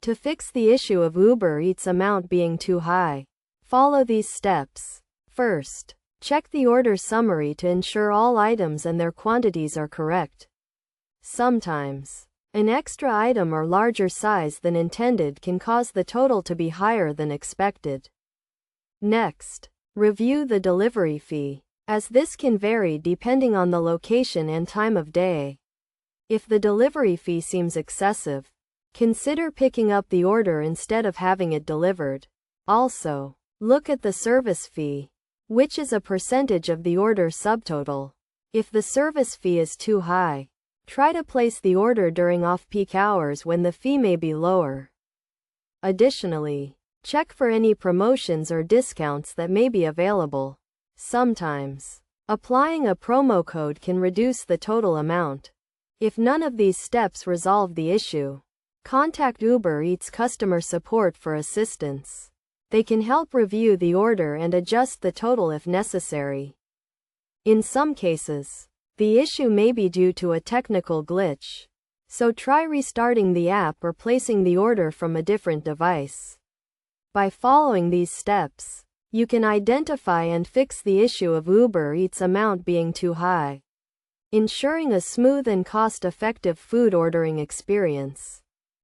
To fix the issue of Uber Eats amount being too high, follow these steps. First, check the order summary to ensure all items and their quantities are correct. Sometimes, an extra item or larger size than intended can cause the total to be higher than expected. Next, review the delivery fee, as this can vary depending on the location and time of day. If the delivery fee seems excessive, consider picking up the order instead of having it delivered. Also, look at the service fee, which is a percentage of the order subtotal. If the service fee is too high, try to place the order during off-peak hours when the fee may be lower. Additionally, check for any promotions or discounts that may be available. Sometimes, applying a promo code can reduce the total amount. If none of these steps resolve the issue, contact Uber Eats customer support for assistance. They can help review the order and adjust the total if necessary. In some cases, the issue may be due to a technical glitch, so try restarting the app or placing the order from a different device. By following these steps, you can identify and fix the issue of Uber Eats amount being too high, ensuring a smooth and cost-effective food ordering experience.